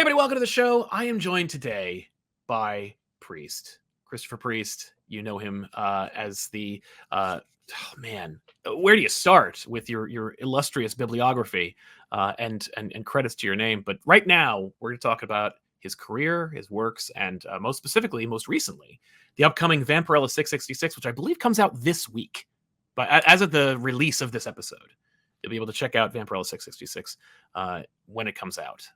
everybody, welcome to the show. I am joined today by Priest, Christopher Priest. You know him as the, where do you start with your illustrious bibliography and credits to your name? But right now, we're going to talk about his career, his works, and most specifically, most recently, the upcoming Vampirella 666, which I believe comes out this week. But as of the release of this episode, you'll be able to check out Vampirella 666 when it comes out,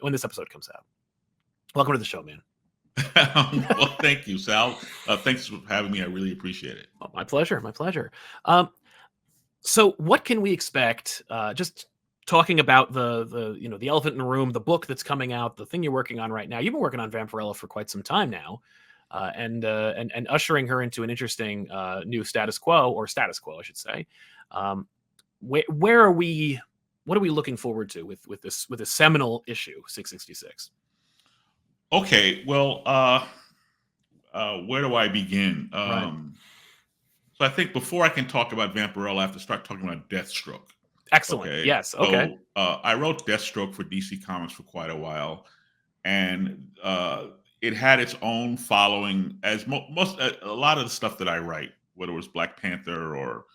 when this episode comes out. Welcome to the show, man. Well, thank you, Sal. Thanks for having me. I really appreciate it. Oh, my pleasure. My pleasure. So what can we expect? Just talking about the elephant in the room, the book that's coming out, the thing you're working on right now. You've been working on Vampirella for quite some time now, and ushering her into an interesting new status quo, I should say. Where are we? What are we looking forward to with this seminal issue 666? Okay, well, where do I begin? Right. So I think before I can talk about Vampirella, I have to start talking about Deathstroke. Excellent. Okay. Yes. Okay. So I wrote Deathstroke for DC Comics for quite a while, and it had its own following. As a lot of the stuff that I write, whether it was Black Panther or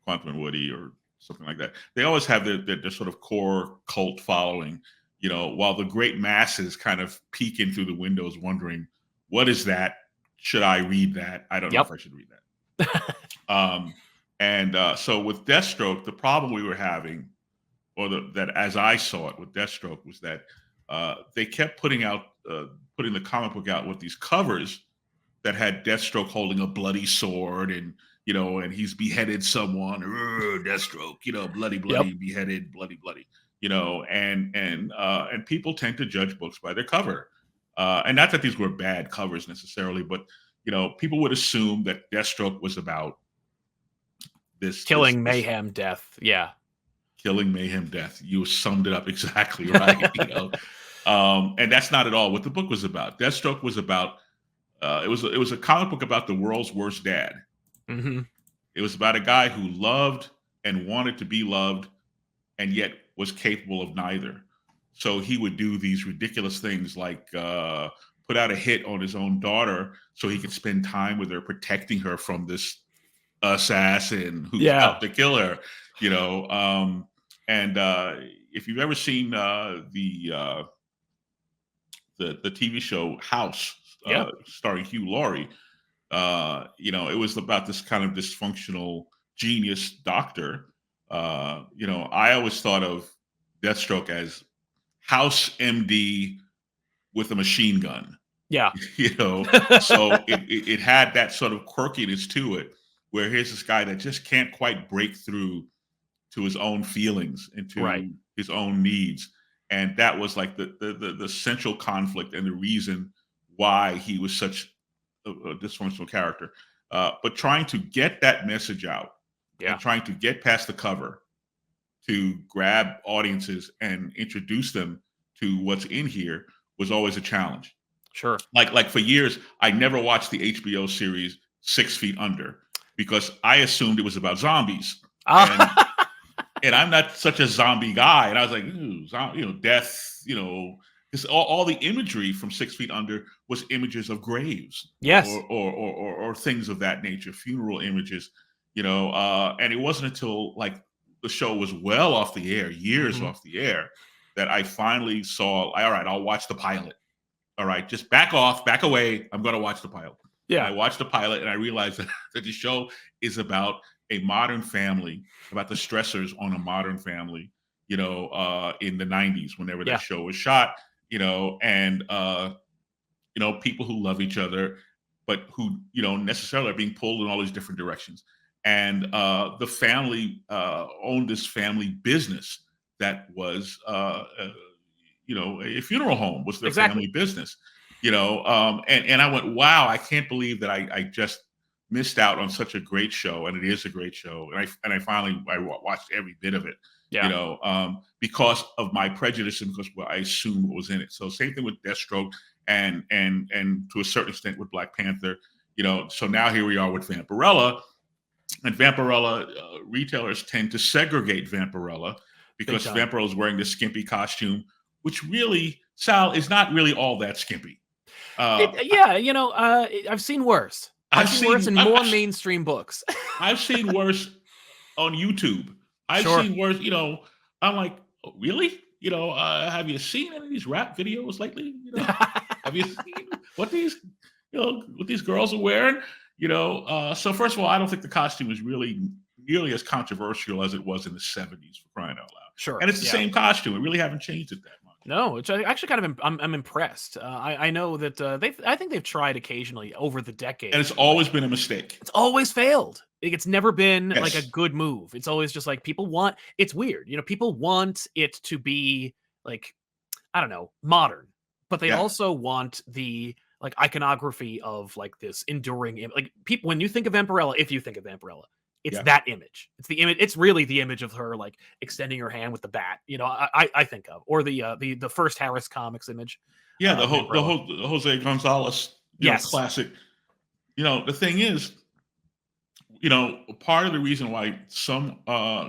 Quantum and Woody or something like that, they always have their sort of core cult following. You know, while the great masses kind of peek in through the windows, wondering, "What is that? Should I read that? I don't know if I should read that." So with Deathstroke, the problem we were having, or that as I saw it with Deathstroke, was that they kept putting the comic book out with these covers that had Deathstroke holding a bloody sword, and and he's beheaded someone. Deathstroke, bloody, beheaded, bloody. And people tend to judge books by their cover, and not that these were bad covers necessarily, but people would assume that Deathstroke was about this killing, mayhem, death. Yeah. Killing, mayhem, death. You summed it up exactly right. And that's not at all what the book was about. Deathstroke was about it was a comic book about the world's worst dad. Mm-hmm. It was about a guy who loved and wanted to be loved, and yet was capable of neither. So he would do these ridiculous things like put out a hit on his own daughter so he could spend time with her, protecting her from this assassin who's out to kill her. And if you've ever seen the TV show House, starring Hugh Laurie, it was about this kind of dysfunctional genius doctor. I always thought of Deathstroke as House MD with a machine gun. Yeah. So it had that sort of quirkiness to it, where here's this guy that just can't quite break through to his own feelings and to his own needs. And that was like the central conflict and the reason why he was such a dysfunctional character. But trying to get that message out, and trying to get past the cover to grab audiences and introduce them to what's in here was always a challenge. Sure. Like for years, I never watched the HBO series 6 Feet Under because I assumed it was about zombies. And I'm not such a zombie guy. And I was like, death, because all the imagery from 6 Feet Under was images of graves. Yes. Or things of that nature, funeral images, and it wasn't until like the show was well off the air, years off the air, that I finally saw, all right, I'll watch the pilot. All right, just back away. I'm going to watch the pilot. Yeah. And I watched the pilot and I realized that the show is about a modern family, about the stressors on a modern family, in the 90s, whenever that show was shot, and people who love each other, but who, necessarily are being pulled in all these different directions. And the family owned this family business that was, a funeral home was their family business, and I went, wow, I can't believe that I just missed out on such a great show. And it is a great show. And I finally watched every bit of it, because of my prejudice and because I assumed what was in it. So same thing with Deathstroke and to a certain extent with Black Panther, so now here we are with Vampirella. And Vampirella, retailers tend to segregate Vampirella because Vampirella is wearing this skimpy costume, which really Sal, is not really all that skimpy. Yeah, I've seen worse. I've seen worse in more mainstream books. I've seen worse on YouTube. I've Sure. seen worse, I'm like, oh, really? Have you seen any of these rap videos lately? Have you seen what these girls are wearing? So first of all, I don't think the costume is really nearly as controversial as it was in the 70s, for crying out loud. Sure. And it's the same costume. We really haven't changed it that much. No, which I actually kind of I'm impressed. I know that I think they've tried occasionally over the decades, and it's always been a mistake. It's always failed. It's never been Yes. like a good move. It's always just like people want. It's weird, people want it to be like, I don't know, modern, but they also want the like iconography of like this enduring like people. When you think of Vampirella, if you think of Vampirella, it's that image. It's the image. It's really the image of her like extending her hand with the bat. I think of, or the first Harris Comics image. Yeah, the Jose Gonzalez classic. The thing is, part of the reason why some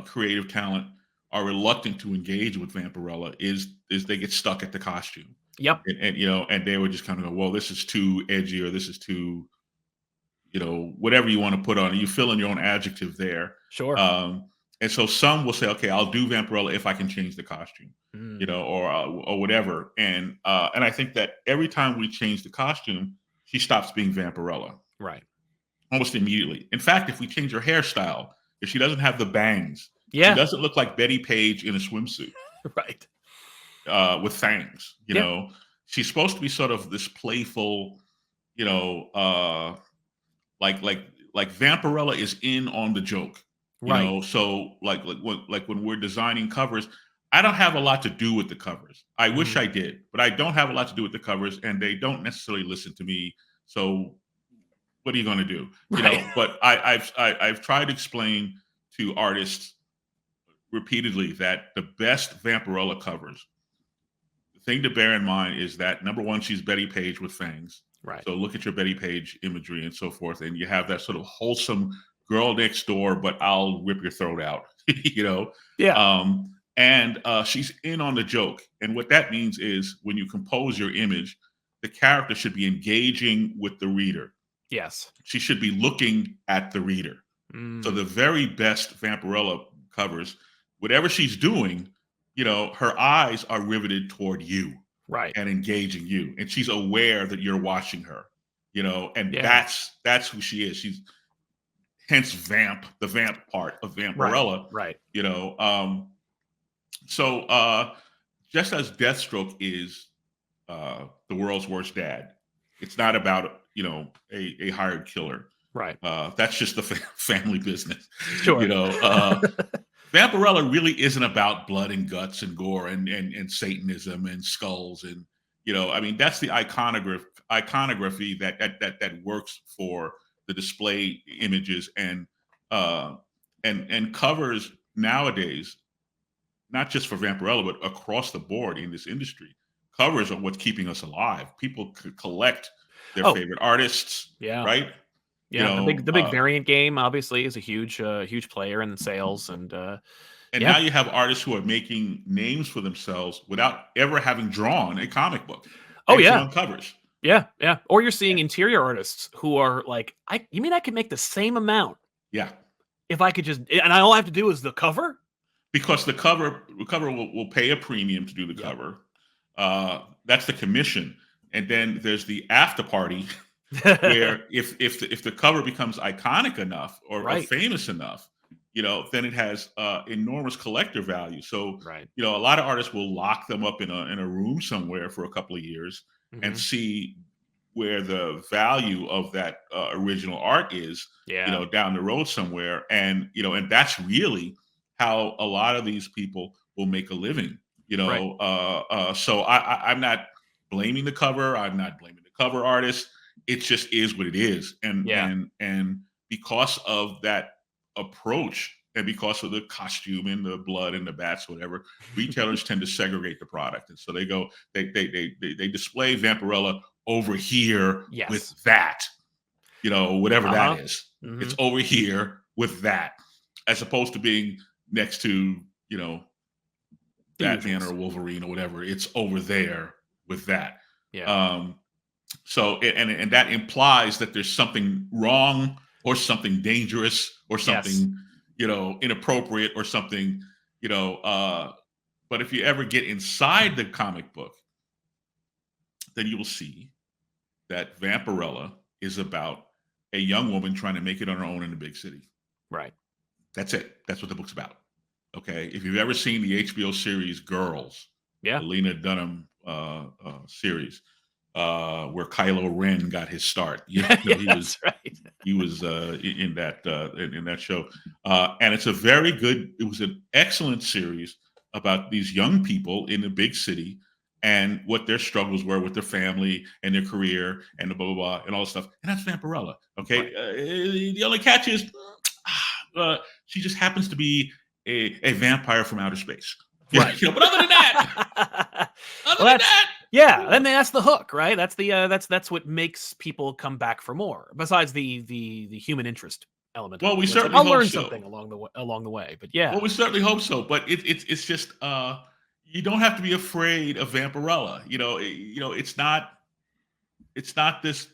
creative talent are reluctant to engage with Vampirella is they get stuck at the costume. Yep. And they would just kind of go, well, this is too edgy, or this is too, whatever you want to put on it. You fill in your own adjective there. Sure. And so some will say, okay, I'll do Vampirella if I can change the costume, or whatever. And I think that every time we change the costume, she stops being Vampirella. Right. Almost immediately. In fact, if we change her hairstyle, if she doesn't have the bangs, she doesn't look like Betty Page in a swimsuit. Right. With fangs, she's supposed to be sort of this playful, like Vampirella is in on the joke, right? So like when we're designing covers, I don't have a lot to do with the covers. I wish I did, but I don't have a lot to do with the covers, and they don't necessarily listen to me. So what are you going to do? But I've tried to explain to artists repeatedly that the best Vampirella covers, the thing to bear in mind is that, number one, she's Betty Page with fangs. Right. So look at your Betty Page imagery and so forth, and you have that sort of wholesome girl next door, but I'll rip your throat out, Yeah. And she's in on the joke. And what that means is when you compose your image, the character should be engaging with the reader. Yes. She should be looking at the reader. So the very best Vampirella covers, whatever she's doing, her eyes are riveted toward you, right, and engaging you, and she's aware that you're watching her, and that's who she is. She's hence the vamp part of Vampirella, right. So just as Deathstroke is the world's worst dad, it's not about a hired killer, right? That's just the family business, sure. Vampirella really isn't about blood and guts and gore and Satanism and skulls, and I mean, that's the iconography that works for the display images and covers nowadays, not just for Vampirella but across the board in this industry. Covers are what's keeping us alive. People collect their favorite artists, right? Yeah, the big variant game obviously is a huge player in sales, and now you have artists who are making names for themselves without ever having drawn a comic book. On covers. Yeah. Or you're seeing interior artists who are like, you mean I could make the same amount? Yeah. If I could and all I have to do is the cover? Because the cover will pay a premium to do the cover. That's the commission, and then there's the after party. Where if the cover becomes iconic enough or famous enough, then it has enormous collector value. So a lot of artists will lock them up in a room somewhere for a couple of years and see where the value of that original art is, down the road somewhere, and and that's really how a lot of these people will make a living. So I'm not blaming the cover. I'm not blaming the cover artist. It just is what it is. And because of that approach, and because of the costume and the blood and the bats, whatever, retailers tend to segregate the product. And so they display Vampirella over here with that, whatever that is. It's over here with that, as opposed to being next to, Batman or Wolverine or whatever. It's over there with that. Yeah. So and that implies that there's something wrong or something dangerous or Yes. something, inappropriate or something, but if you ever get inside the comic book, then you will see that Vampirella is about a young woman trying to make it on her own in a big city. Right. That's it. That's what the book's about. Okay. If you've ever seen the HBO series Girls, Yeah. the Lena Dunham series, where Kylo Ren got his start, he was That's right. he was in that show, and it's a very good. It was an excellent series about these young people in a big city and what their struggles were with their family and their career and the blah blah blah and all this stuff. And that's Vampirella. Okay, Right. The only catch is she just happens to be a vampire from outer space. Right. But other than that, yeah, and that's the hook, right? That's the that's what makes people come back for more. Besides the human interest element. Well, of it. we It's like, certainly I'll hope learn so. something along the way. But yeah. Well, we certainly hope so. But it's just you don't have to be afraid of Vampirella. It's not this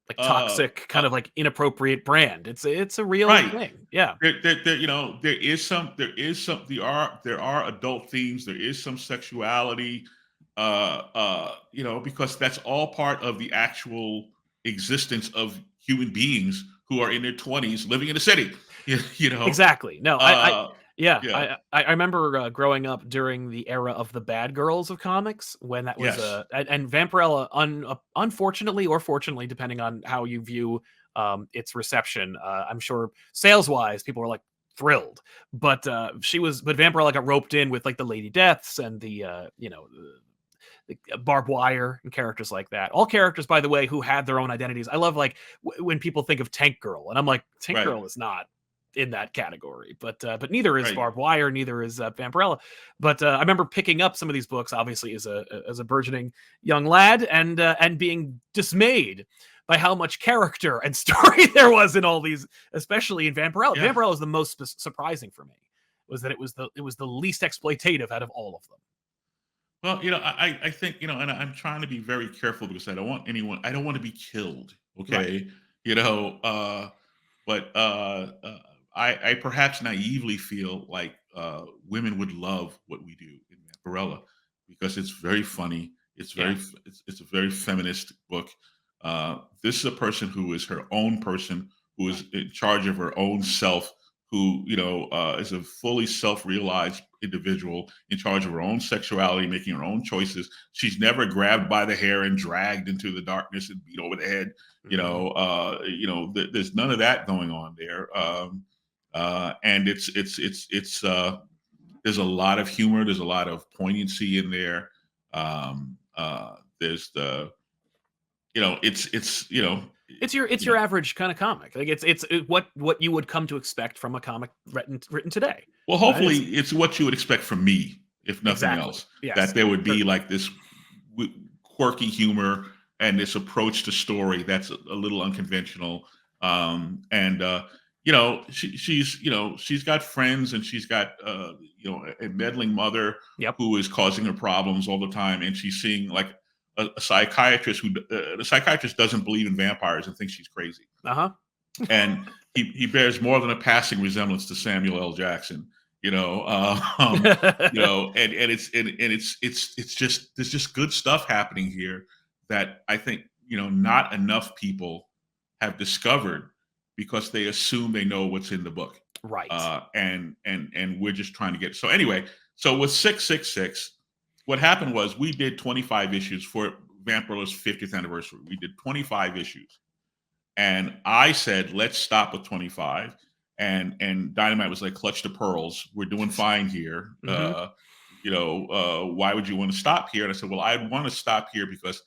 Like toxic, kind of like inappropriate brand. It's a real right. thing. Yeah. There are adult themes. There is some sexuality. Because that's all part of the actual existence of human beings who are in their 20s living in a city. Exactly. No, Yeah. I remember growing up during the era of the bad girls of comics when that was Yes. and Vampirella, unfortunately or fortunately, depending on how you view its reception, I'm sure sales wise, people were like thrilled, but Vampirella got roped in with like the Lady Deaths and the barbed wire and characters like that. All characters, by the way, who had their own identities. I love like when people think of Tank Girl, and I'm like, Tank Right. Girl is not in that category, but neither is Right. barbed wire, neither is Vampirella. But I remember picking up some of these books, obviously as a burgeoning young lad, and being dismayed by how much character and story there was in all these, especially in Vampirella. Yeah. Vampirella was the most surprising for me. Was that it was the least exploitative out of all of them. Well, I think, and I'm trying to be very careful because I don't want to be killed. Okay. Right. But I perhaps naively feel like women would love what we do in Vampirella because it's very funny. It's it's a very feminist book. This is a person who is her own person, who is in charge of her own self, who is a fully self-realized individual in charge of her own sexuality, making her own choices. She's never grabbed by the hair and dragged into the darkness and beat over the head. There's none of that going on there. And it's there's a lot of humor. There's a lot of poignancy in there. There's the it's your average kind of comic. Like it's what you would come to expect from a comic written today. Well, hopefully, it's what you would expect from me, if nothing else. Yes. That there would be like this quirky humor and this approach to story that's a little unconventional. She's got friends and she's got a meddling mother who is causing her problems all the time, and she's seeing like a psychiatrist who the psychiatrist doesn't believe in vampires and thinks she's crazy. And he bears more than a passing resemblance to Samuel L. Jackson. And it's just there's just good stuff happening here that I think not enough people have discovered because they assume they know what's in the book. Right. And we're just trying to get so anyway. So with 666, what happened was we did 25 issues for Vampirella's 50th anniversary. We did 25 issues. And I said, let's stop at 25. And Dynamite was like, clutch the pearls. We're doing fine here. Why would you want to stop here? And I said, well, I want to stop here because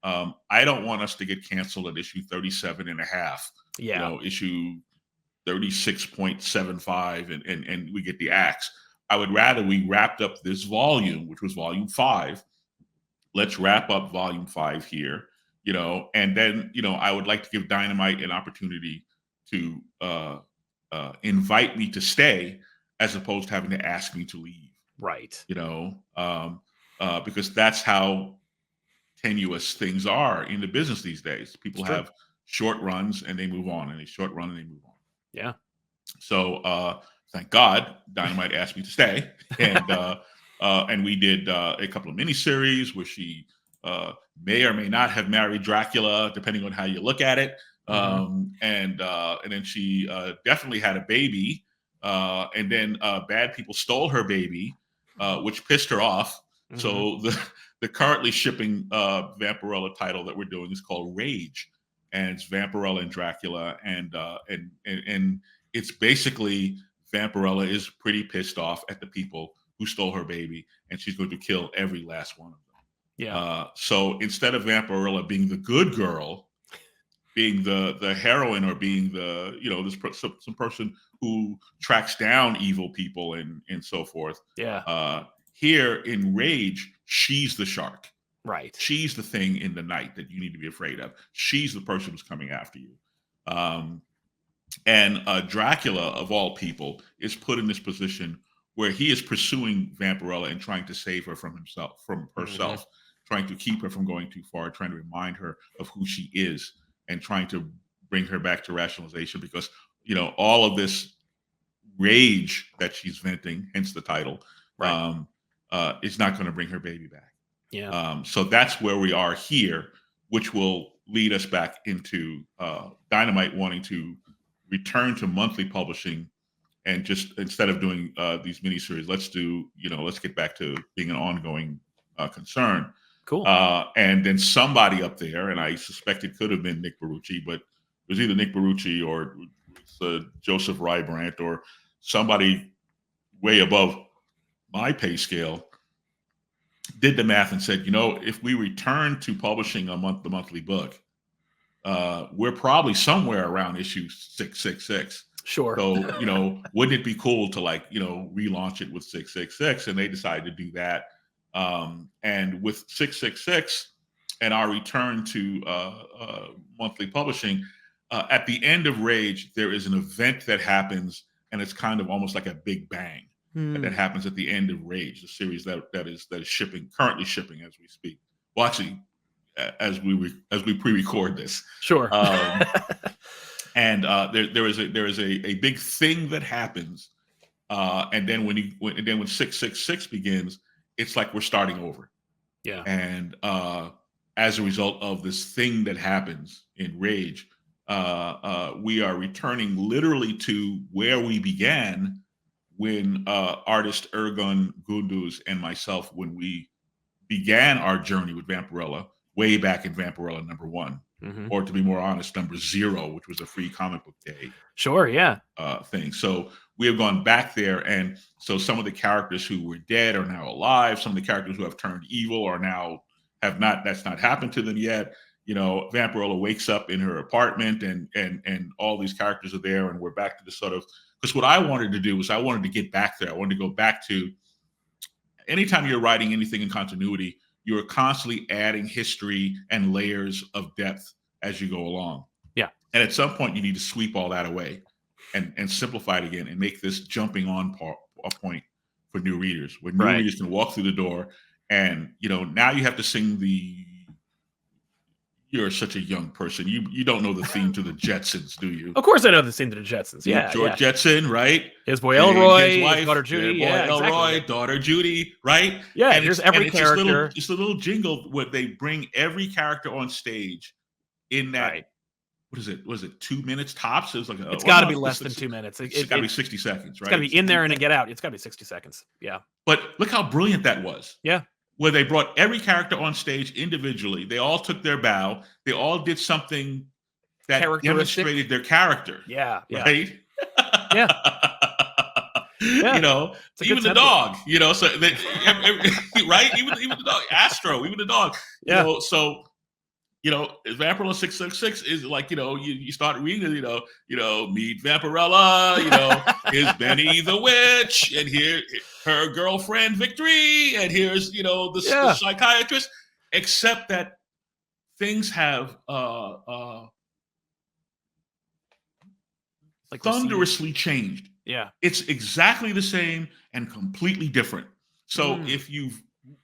I don't want us to get canceled at issue 37 and a half. Issue 36.75 and we get the axe. I would rather we wrapped up this volume, which was volume 5. Let's wrap up volume 5 here, and then, I would like to give Dynamite an opportunity to invite me to stay as opposed to having to ask me to leave. Right. because that's how tenuous things are in the business these days. People have short runs and they move on, and they short run and they move on. Yeah. So thank God Dynamite asked me to stay, and we did a couple of miniseries where she may or may not have married Dracula, depending on how you look at it. And then she definitely had a baby, and then bad people stole her baby, which pissed her off. So the currently shipping Vampirella title that we're doing is called Rage, and it's Vampirella and Dracula, and it's basically Vampirella is pretty pissed off at the people who stole her baby, and she's going to kill every last one of them. Yeah. So instead of Vampirella being the good girl, being the heroine, or being the some person who tracks down evil people and so forth. Yeah. Here in Rage, she's the shark. Right. She's the thing in the night that you need to be afraid of. She's the person who's coming after you. And Dracula, of all people, is put in this position where he is pursuing Vampirella and trying to save her from herself, trying to keep her from going too far, trying to remind her of who she is, and trying to bring her back to rationalization, because all of this rage that she's venting, hence the title, is not going to bring her baby back. Yeah. So that's where we are here, which will lead us back into Dynamite wanting to return to monthly publishing, and just instead of doing these miniseries, let's get back to being an ongoing concern. Cool. And then somebody up there, and I suspect it could have been Nick Barucci, but it was either Nick Barucci or Joseph Rybrandt or somebody way above my pay scale, did the math and said, if we return to publishing the monthly book, we're probably somewhere around issue 666. Sure. So, wouldn't it be cool to relaunch it with 666? And they decided to do that. And with 666 and our return to monthly publishing, at the end of Rage, there is an event that happens, and it's kind of almost like a big bang that happens at the end of Rage, the series that is currently shipping as we speak. Well, actually, as we pre-record this. Sure. And there is a big thing that happens, and then when 666 begins, it's like we're starting over. Yeah. And as a result of this thing that happens in Rage, we are returning literally to where we began when artist Ergun Gunduz and myself, when we began our journey with Vampirella way back in Vampirella #1, or to be more honest, #0, which was a free comic book day. Sure, yeah. Thing. So we have gone back there, and so some of the characters who were dead are now alive. Some of the characters who have turned evil are now that's not happened to them yet. Vampirella wakes up in her apartment, and all these characters are there, and we're back to the sort of, because what I wanted to do was I wanted to get back there. I wanted to go back to, anytime you're writing anything in continuity, you're constantly adding history and layers of depth as you go along. Yeah. And at some point, you need to sweep all that away and simplify it again, and make this jumping on point for new readers, where new readers can walk through the door, and now you have to sing you're such a young person. You don't know the theme to the Jetsons, do you? Of course I know the theme to the Jetsons. Yeah. George Jetson, right? His boy Elroy, his wife, his daughter Judy. Elroy, daughter Judy, right? Yeah, and here's every character. It's a little jingle where they bring every character on stage in that. What is it? Was it 2 minutes tops? It was like it's got to be less than 2 minutes. It's got to be 60 seconds, right? It's got to be in there and get out. It's got to be 60 seconds. Yeah. But look how brilliant that was. Yeah. Where they brought every character on stage individually. They all took their bow. They all did something that demonstrated their character. Yeah. Right? Yeah. Even the dog, so right? Even the dog, Astro, even the dog. Yeah. Vampirella 666 is like, you start reading it, meet Vampirella, here's Benny the Witch, and here her girlfriend Victory, and here's, the psychiatrist, except that things have like thunderously changed. Yeah. It's exactly the same and completely different. So if you've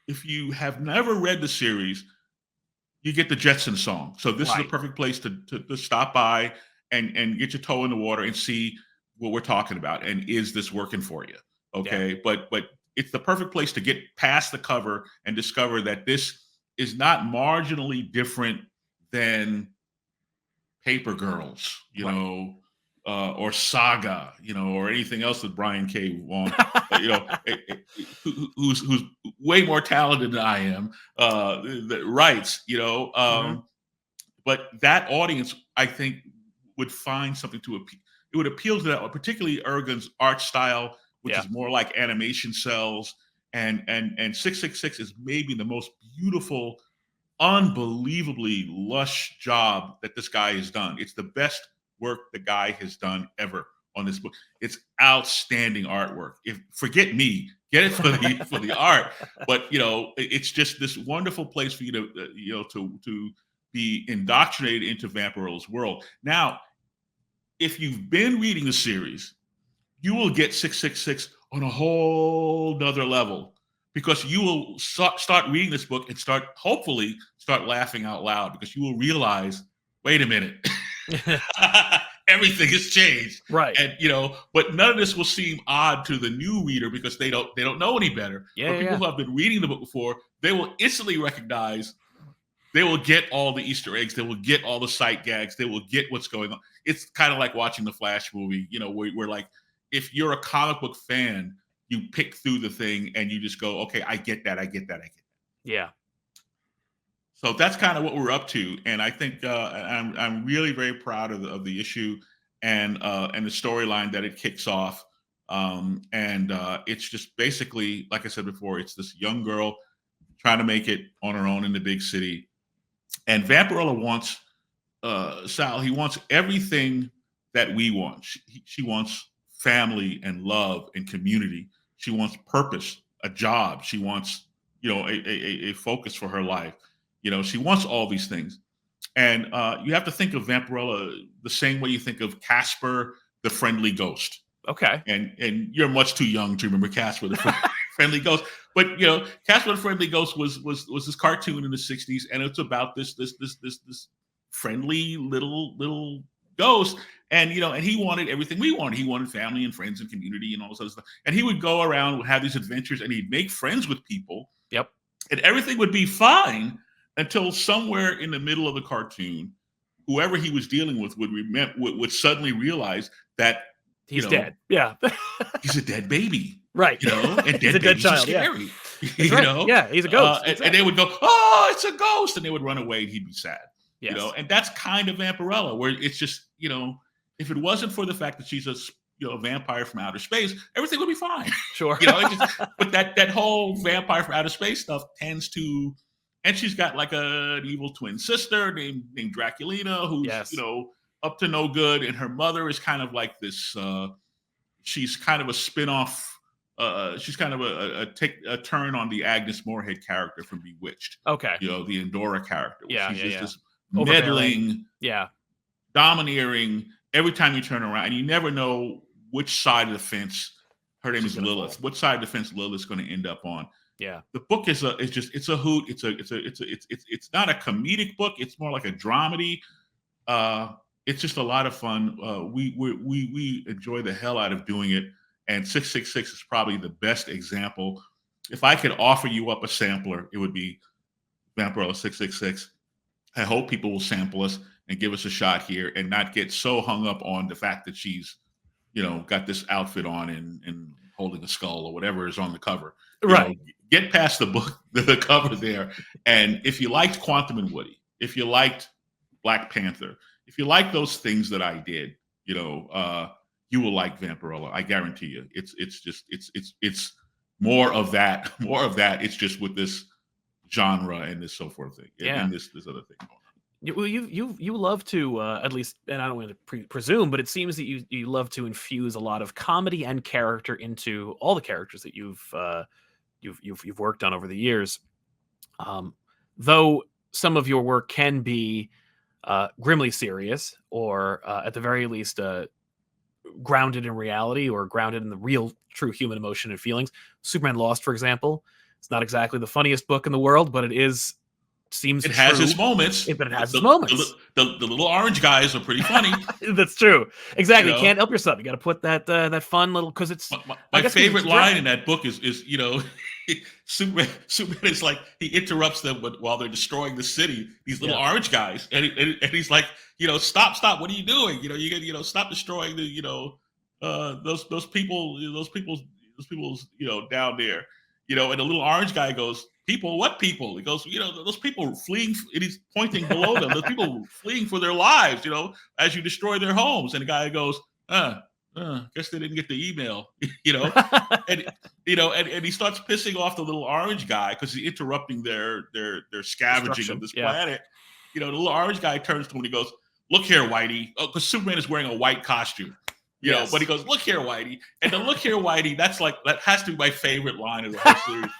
if you have never read the series, you get the Jetson song. So this is a Right. perfect place to stop by and get your toe in the water and see what we're talking about. And is this working for you? Yeah. Okay. But it's the perfect place to get past the cover and discover that this is not marginally different than Paper Girls, Right. or Saga, or anything else that Brian K. Vaughan, who's way more talented than I am, that writes, Mhm. but that audience, I think, would find something to appeal. It would appeal to that, particularly Ergen's art style, which Yeah. is more like animation cells, and 666 is maybe the most beautiful, unbelievably lush job that this guy has done. It's the best work the guy has done ever on this book. It's outstanding artwork. If forget me, get it for the art, but it's just this wonderful place for you to to be indoctrinated into Vampirella's world. Now, if you've been reading the series, you will get 666 on a whole nother level, because you will start reading this book and hopefully start laughing out loud, because you will realize, wait a minute, everything has changed. Right. And but none of this will seem odd to the new reader, because they don't know any better. Yeah. But people Yeah. who have been reading the book before, they will instantly recognize. They will get all the Easter eggs. They will get all the sight gags. They will get what's going on. It's kind of like watching the Flash movie, where like, if you're a comic book fan, you pick through the thing and you just go, okay, I get that. I get that. I get that. Yeah. So that's kind of what we're up to, and I think I'm really very proud of the issue and the storyline that it kicks off. And it's just basically, like I said before, it's this young girl trying to make it on her own in the big city. And Vampirella wants Sal. He wants everything that we want. She wants family and love and community. She wants purpose, a job. She wants a focus for her life. She wants all these things. And you have to think of Vampirella the same way you think of Casper, the friendly ghost. Okay. And you're much too young to remember Casper, the friendly ghost. But Casper the Friendly Ghost was this cartoon in the '60s, and it's about this friendly little ghost, and and he wanted everything we wanted. He wanted family and friends and community and all this other stuff. And he would go around, would have these adventures, and he'd make friends with people. Yep. And everything would be fine until somewhere in the middle of the cartoon, whoever he was dealing with would suddenly realize that He's dead. Yeah. he's a dead baby. Right. And He's dead a dead babies child. are scary. Yeah. That's right. Yeah, he's a ghost. And they would go, "Oh, it's a ghost," and they would run away, and he'd be sad. Yes. And that's kind of Vampirella, where it's just, if it wasn't for the fact that she's a vampire from outer space, everything would be fine. Sure. But that whole vampire from outer space stuff tends to, and she's got like an evil twin sister named Draculina, who's Yes. up to no good, and her mother is kind of like this. She's kind of a spin-off. She's kind of a turn on the Agnes Moorehead character from Bewitched. Okay. The Endora character. Yeah. She's just this Overbearing. meddling, Yeah. domineering. Every time you turn around, and you never know which side of the fence. Her name is Lilith. Fall. What side of the fence Lilith's going to end up on? Yeah. The book is it's a hoot. It's not a comedic book. It's more like a dramedy. It's just a lot of fun. We enjoy the hell out of doing it. And 666 is probably the best example. If I could offer you up a sampler, it would be Vampirella 666. I hope people will sample us and give us a shot here and not get so hung up on the fact that she's, got this outfit on and holding a skull or whatever is on the cover. Right. Get past the book, the cover there. And if you liked Quantum and Woody, if you liked Black Panther, if you like those things that I did, you will like Vampirella. I guarantee you. It's more of that. More of that. It's just with this genre and this so forth thing. Yeah. And this other thing going on. Well, you love to at least, and I don't want to presume, but it seems that you love to infuse a lot of comedy and character into all the characters that you've worked on over the years. Though some of your work can be grimly serious, or at the very least grounded in reality or grounded in the real, true human emotion and feelings. Superman Lost, for example, It's not exactly the funniest book in the world, but seems It true. has its moments. But it has its moments. The little orange guys are pretty funny. That's true. Exactly. You know? You can't help yourself. You got to put that fun little, because it's my favorite line in that book is Superman is like, he interrupts them while they're destroying the city. These little orange guys, and he's like, stop! What are you doing? You stop destroying the those people down there. And the little orange guy goes, people, what people? He goes, those people fleeing, and he's pointing below them. Those people fleeing for their lives, as you destroy their homes. And the guy goes, guess they didn't get the email, and he starts pissing off the little orange guy because he's interrupting their scavenging of this planet. The little orange guy turns to him and he goes, "Look here, Whitey," because Superman is wearing a white costume. But he goes, "Look here, Whitey," and the "look here, Whitey," that has to be my favorite line of the whole series.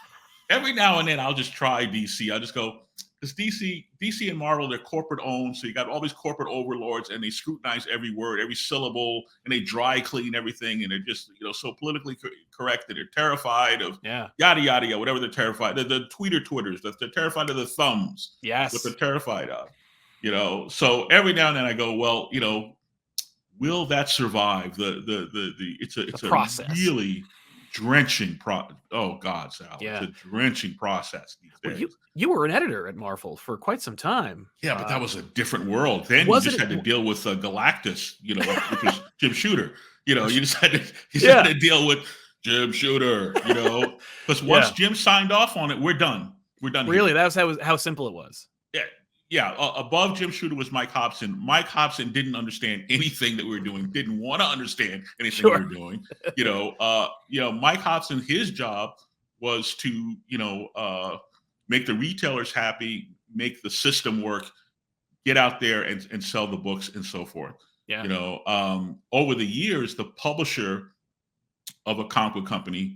Every now and then, I'll just try DC. I'll just go, because DC and Marvel, they're corporate owned, so you got all these corporate overlords, and they scrutinize every word, every syllable, and they dry clean everything, and they're just so politically correct that they're terrified of yada yada yada, whatever they're terrified. The Twitters, they're terrified of the thumbs. Yes, what they're terrified of. So every now and then I go, well, will that survive? It's a process. Really drenching oh God, Sal. It's a drenching process these days. Well, you were an editor at Marvel for quite some time. Yeah, but that was a different world. Then you just had to deal with Galactus, which was Jim Shooter. You just had to deal with Jim Shooter, because once Jim signed off on it, we're done. Really, that was how simple it was. Yeah. Above Jim Shooter was Mike Hobson. Mike Hobson didn't understand anything that we were doing. Didn't want to understand anything we were doing. Mike Hobson, his job was to make the retailers happy, make the system work, get out there and sell the books and so forth. Yeah. Over the years, the publisher of a comic book company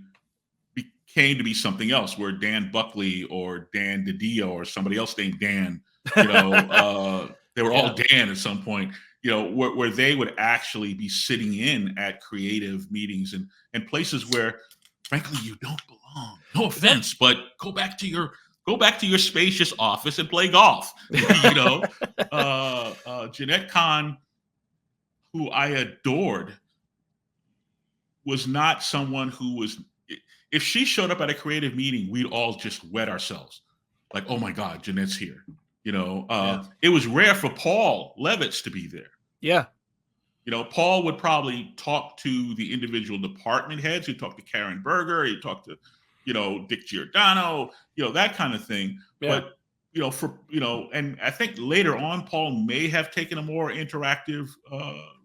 came to be something else, where Dan Buckley or Dan DiDio or somebody else named Dan. They were all Dan at some point, where they would actually be sitting in at creative meetings and places where, frankly, you don't belong. No offense, but go back to your spacious office and play golf. Jeanette Kahn, who I adored, was not someone who was. If she showed up at a creative meeting, we'd all just wet ourselves, like, "Oh my God, Jeanette's here." It was rare for Paul Levitz to be there. Yeah. Paul would probably talk to the individual department heads. He'd talk to Karen Berger. He'd talk to, Dick Giordano, that kind of thing. Yeah. But, and I think later on, Paul may have taken a more interactive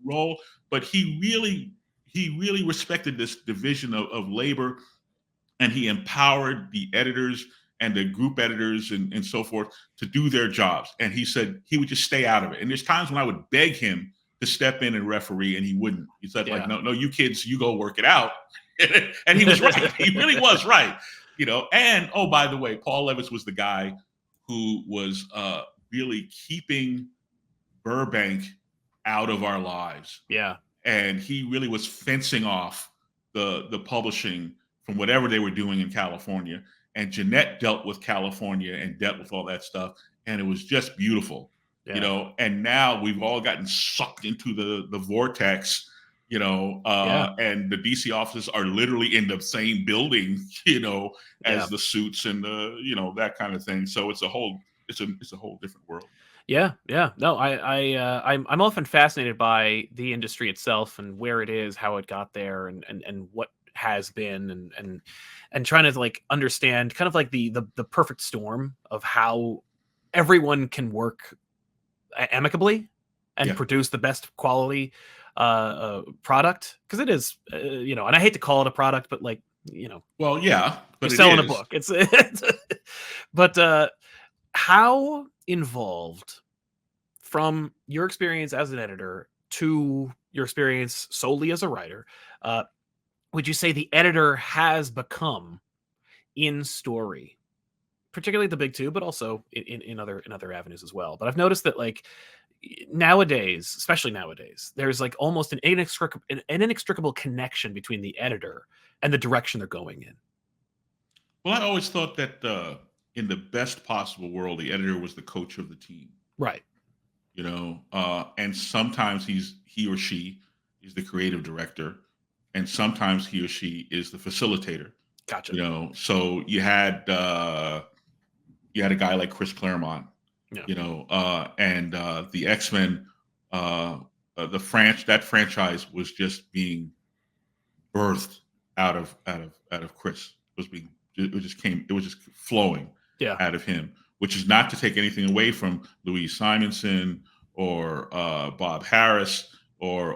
role, but he really respected this division of labor, and he empowered the editors and the group editors and so forth to do their jobs. And he said he would just stay out of it. And there's times when I would beg him to step in and referee, and he wouldn't. He said, no, you kids, you go work it out. And he was right. He really was right. And, oh, by the way, Paul Levitz was the guy who was really keeping Burbank out of our lives. Yeah. And he really was fencing off the publishing from whatever they were doing in California. And Jeanette dealt with California and dealt with all that stuff. And it was just beautiful, and now we've all gotten sucked into the vortex, and the DC offices are literally in the same building, as the suits and the, that kind of thing. So it's a whole different world. Yeah. No, I'm often fascinated by the industry itself and where it is, how it got there, and what has been, and trying to understand kind of the perfect storm of how everyone can work amicably and produce the best quality product, because it is and I hate to call it a product, but well, yeah, but you're selling a book. It's but how involved, from your experience as an editor to your experience solely as a writer, would you say the editor has become in story, particularly the big two, but also in other avenues as well? But I've noticed that nowadays, especially nowadays, there's almost an inextricable connection between the editor and the direction they're going in. Well, I always thought that in the best possible world, the editor was the coach of the team. Right. And sometimes he or she is the creative director, and sometimes he or she is the facilitator. Gotcha. So you had a guy like Chris Claremont, Yeah. and the X-Men, that franchise was just being birthed out of Chris. It was just flowing Yeah. out of him, which is not to take anything away from Louise Simonson or Bob Harris or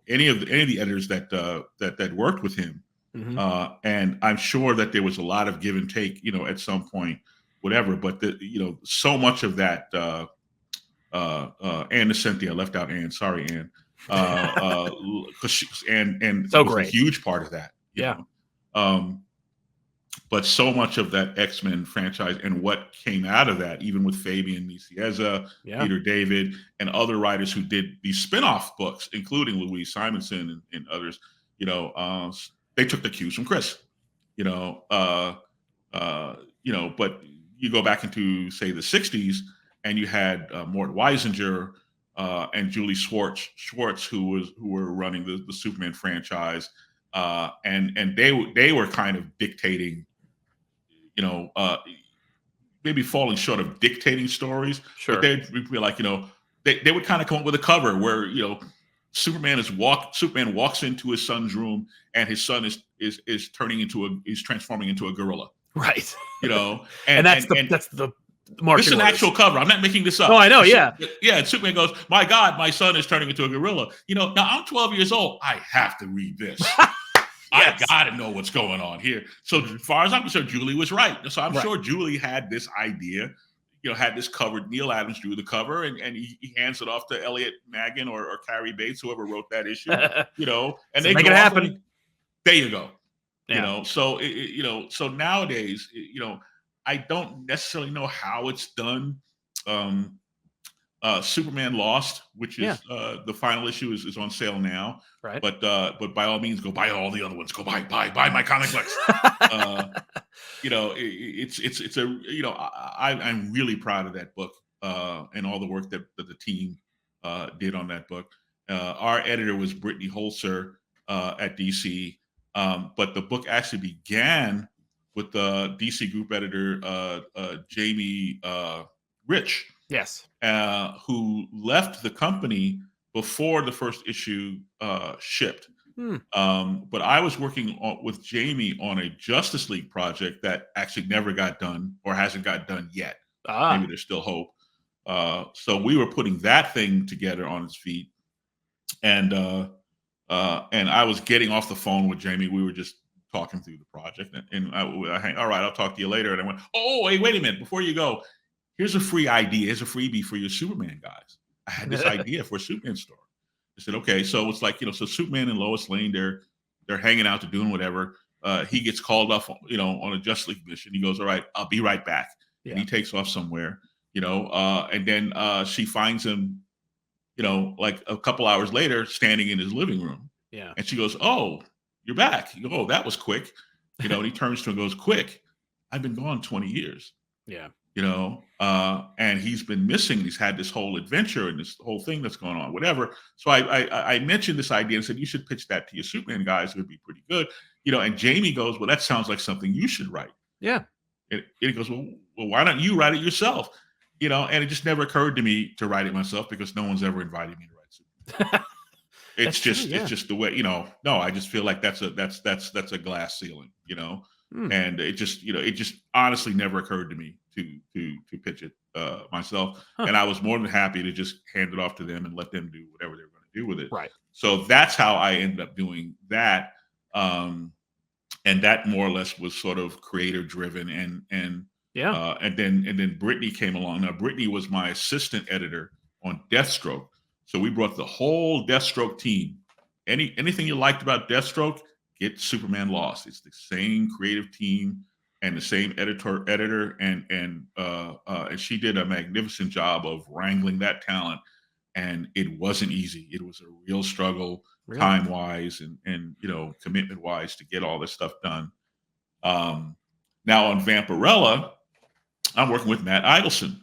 any of the editors that worked with him. Hmm. And I'm sure that there was a lot of give and take, at some point, whatever. But so much of that. Anne Cynthia left out Anne. Sorry, Anne. Because and So was a great. huge part of that. Yeah. But so much of that X-Men franchise and what came out of that, even with Fabian Nicieza, Yeah. Peter David, and other writers who did these spin-off books, including Louise Simonson and others, they took the cues from Chris. But you go back into, say, the 60s, and you had Mort Weisinger and Julie Schwartz, who were running the Superman franchise, and they were kind of dictating, maybe falling short of dictating stories, Sure. but they'd be like, they would kind of come up with a cover where Superman walks into his son's room, and his son is transforming into a gorilla. Right. And that's the marching this is an orders. actual cover. I'm not making this up. Oh, I know. Yeah. And Superman goes, "My God, my son is turning into a gorilla." Now I'm 12 years old. I have to read this. Yes. I gotta know what's going on here. So as far as I'm concerned, Julie was right. So I'm sure Julie had this idea, had this covered. Neil Adams drew the cover, and he hands it off to Elliot Nagin or Carrie Bates, whoever wrote that issue. And so they make it happen. There you go. Yeah. So so nowadays, I don't necessarily know how it's done. Superman Lost, which is the final issue, is on sale now. Right. But by all means, go buy all the other ones. Go buy my Comicplex. I'm really proud of that book and all the work that the team did on that book. Our editor was Brittany Holzer at DC, but the book actually began with the DC group editor Jamie Rich. Yes. Who left the company before the first issue shipped. But I was working with Jamie on a Justice League project that actually never got done, or hasn't got done yet. Maybe there's still hope. So we were putting that thing together on its feet, and I was getting off the phone with Jamie. We were just talking through the project, and all right, I'll talk to you later. And I went, oh, hey, wait a minute, before you go, here's a free idea. Here's a freebie for your Superman guys. I had this idea for a Superman story. I said, okay, so it's like, so Superman and Lois Lane, they're hanging out, they're doing whatever. He gets called up, on a Justice League mission. He goes, all right, I'll be right back. Yeah. And he takes off somewhere, and then she finds him, like a couple hours later, standing in his living room. Yeah. And she goes, oh, you're back. You go, oh, that was quick. And he turns to him and goes, quick. I've been gone 20 years. Yeah. And he's been missing. He's had this whole adventure and this whole thing that's going on, whatever. So I mentioned this idea and said, you should pitch that to your Superman guys. It would be pretty good. And Jamie goes, well, that sounds like something you should write. Yeah. And he goes, well, why don't you write it yourself? And it just never occurred to me to write it myself because no one's ever invited me to write Superman. It's just the way, no, I just feel like that's a glass ceiling, and it just honestly never occurred to me to pitch it myself. And I was more than happy to just hand it off to them and let them do whatever they were going to do with it. Right. So that's how I ended up doing that. And that more or less was sort of creator driven and then Brittany came along. Now Brittany was my assistant editor on Deathstroke. So we brought the whole Deathstroke team. Anything you liked about Deathstroke, get Superman Lost. It's the same creative team and the same editor, and she did a magnificent job of wrangling that talent. And it wasn't easy. It was a real struggle. Really? time wise and commitment wise to get all this stuff done. Now on Vampirella, I'm working with Matt Idelson.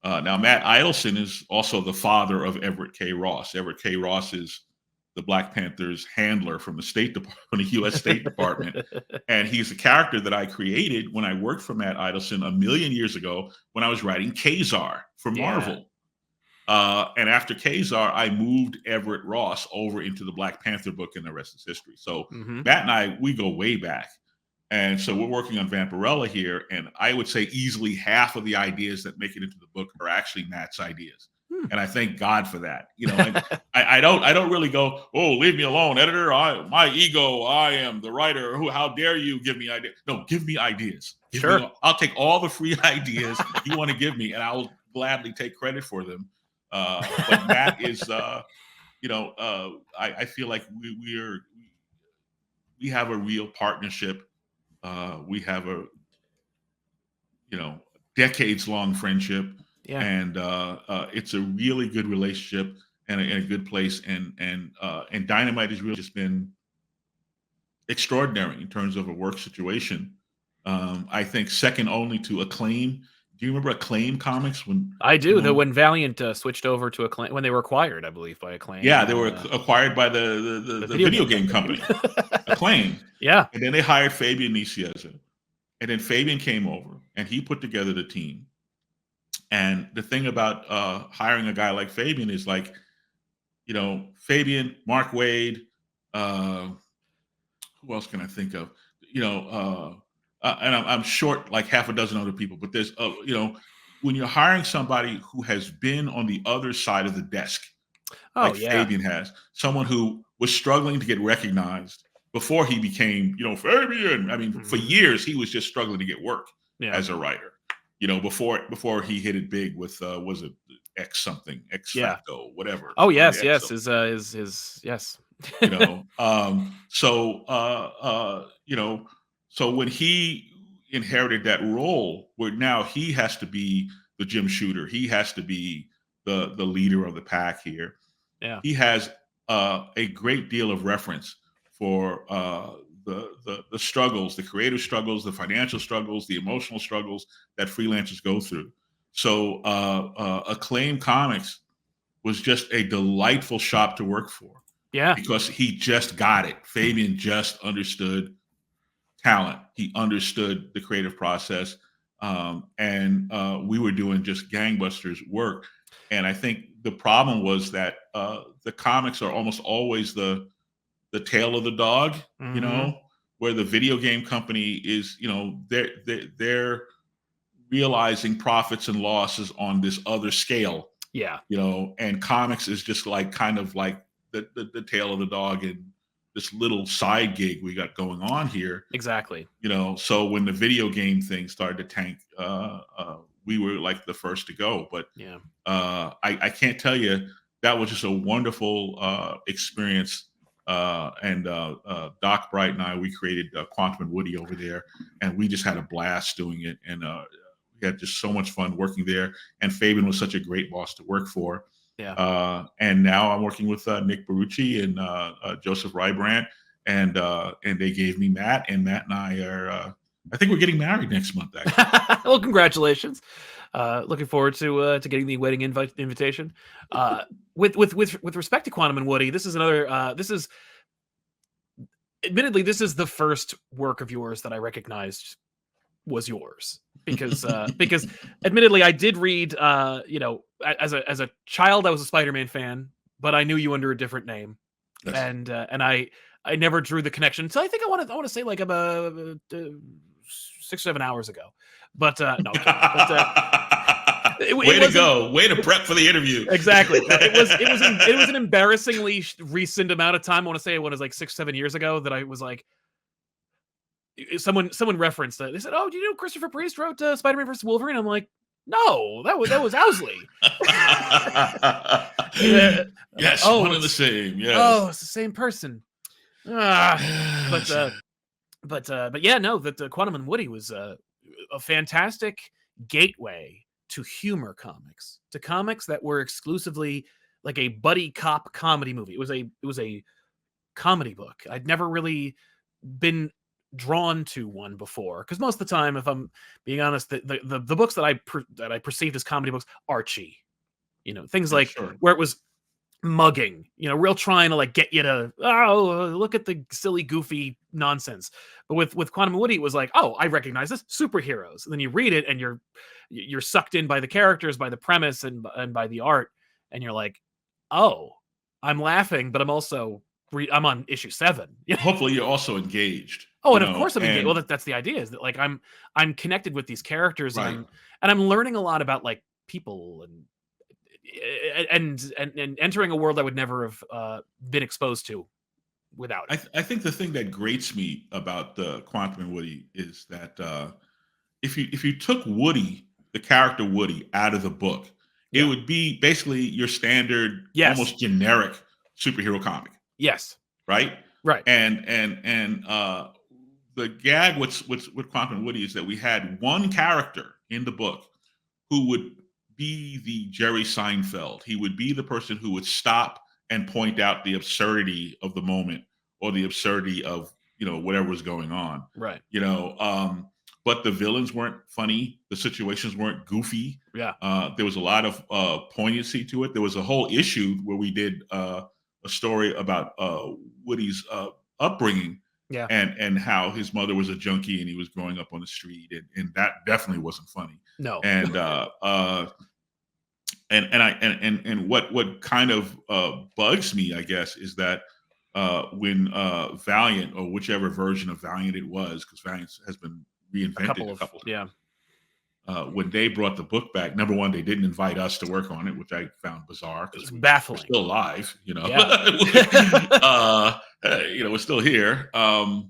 Now Matt Idelson is also the father of Everett K. Ross. Everett K. Ross is the Black Panther's handler from the State Department, from the U.S. State Department, and he's a character that I created when I worked for Matt Idelson a million years ago when I was writing Kazar for Marvel. And after Kazar, I moved Everett Ross over into the Black Panther book, and the rest is history. So Matt and I, we go way back. And so we're working on Vampirella here, and I would say easily half of the ideas that make it into the book are actually Matt's ideas. And I thank God for that. I don't really go, oh, leave me alone, editor. My ego, I am the writer. How dare you give me ideas? No, give me ideas. I'll take all the free ideas you want to give me, and I will gladly take credit for them. But Matt is, I feel like we have a real partnership. We have a, decades-long friendship, and it's a really good relationship and a good place. And Dynamite has really just been extraordinary in terms of a work situation. I think second only to Acclaim. Do you remember Acclaim Comics? I do. When Valiant switched over to Acclaim, when they were acquired, I believe, by Acclaim. Yeah, they were acquired by the video game company, Acclaim. Yeah. And then they hired Fabian Nicieza. And then Fabian came over, and he put together the team. And the thing about hiring a guy like Fabian is like, Fabian, Mark Waid, who else can I think of? And I'm short like half a dozen other people, but there's, when you're hiring somebody who has been on the other side of the desk, Fabian has, someone who was struggling to get recognized before he became, Fabian. I mean, for years he was just struggling to get work as a writer. Before he hit it big with was it X something, X Facto, whatever. Oh yes, yes, his yes. So when he inherited that role, where now he has to be the Jim Shooter, he has to be the leader of the pack here. Yeah, he has a great deal of reference for the struggles, the creative struggles, the financial struggles, the emotional struggles that freelancers go through. So Acclaim Comics was just a delightful shop to work for. Yeah, because he just got it. Fabian just understood talent. He understood the creative process, and we were doing just gangbusters work. And I think the problem was that the comics are almost always the tail of the dog, where the video game company is, they're realizing profits and losses on this other scale. Yeah. And comics is just like kind of like the tail of the dog and this little side gig we got going on here. Exactly. So when the video game thing started to tank, we were like the first to go. But I can't tell you, that was just a wonderful experience. And Doc Bright and I, we created Quantum and Woody over there, and we just had a blast doing it. And we had just so much fun working there. And Fabian was such a great boss to work for. Yeah. And now I'm working with Nick Barucci and Joseph Rybrandt, and they gave me Matt, and Matt and I are, I think we're getting married next month, actually. Well, congratulations. Looking forward to getting the wedding invitation. With respect to Quantum and Woody, this is another. Admittedly, this is the first work of yours that I recognized was yours, because admittedly I did read, as a child I was a Spider-Man fan, but I knew you under a different name. Yes. And I never drew the connection. So I think I want to say like about 6-7 hours ago. But no. Way to go! Way to prep for the interview. Exactly. It was an embarrassingly recent amount of time. I want to say it was like 6-7 years ago that I was like, someone referenced it. They said, "Oh, do you know Christopher Priest wrote Spider-Man vs. Wolverine?" I'm like, "No, that was Owsley." Yes, one and the same. Yes. Oh, it's the same person. But yeah, no, that Quantum and Woody was a fantastic gateway to humor comics, to comics that were exclusively like a buddy cop comedy movie. It was a comedy book. I'd never really been drawn to one before, because most of the time, if I'm being honest, the books that I perceived as comedy books, Archie, things Yeah, like sure. where it was mugging, real trying to like get you to, look at the silly goofy nonsense. But with Quantum and Woody, it was like, oh, I recognize this, superheroes. And then you read it and you're sucked in by the characters, by the premise, and by the art, and you're like, oh, I'm laughing, but I'm also I'm on issue 7. Hopefully you're also engaged. Oh, and of course I'm engaged. And Well, that's the idea, is that like I'm connected with these characters, right. and I'm learning a lot about like people, and entering a world I would never have been exposed to without it. I think the thing that grates me about the Quantum and Woody is that if you took Woody, the character Woody, out of the book, it would be basically your standard, almost generic superhero comic. Yes. Right. Right. And the gag with Quantum and Woody is that we had one character in the book who would be the Jerry Seinfeld. He would be the person who would stop and point out the absurdity of the moment, or the absurdity of whatever was going on. Right. But the villains weren't funny. The situations weren't goofy. Yeah. There was a lot of poignancy to it. There was a whole issue where we did a story about Woody's upbringing. Yeah. And how his mother was a junkie and he was growing up on the street, and that definitely wasn't funny. No. And what kind of bugs me, I guess, is that when Valiant, or whichever version of Valiant it was, because Valiant has been reinvented a couple times. When they brought the book back, number one, they didn't invite us to work on it, which I found bizarre, because baffling. We're still alive, Yeah. we're still here. But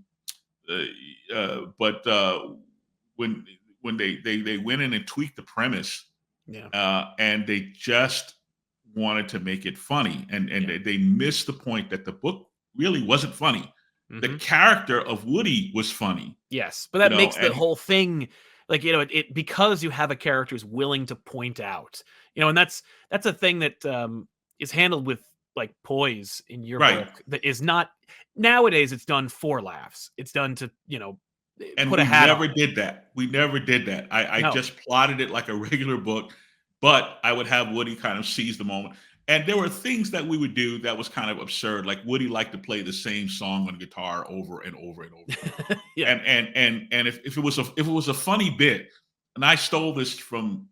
when they went in and tweaked the premise, and they just wanted to make it funny, and they missed the point that the book really wasn't funny. Mm-hmm. The character of Woody was funny. Yes, but that makes the whole thing, like, it because you have a character who's willing to point out, and that's a thing that is handled with like poise in your book, that is not nowadays. It's done for laughs. It's done to and put a hat on. We never did that. I just plotted it like a regular book, but I would have Woody kind of seize the moment. And there were things that we would do that was kind of absurd. Like Woody liked to play the same song on guitar over and over and over. Yeah. And if it was a funny bit, and I stole this from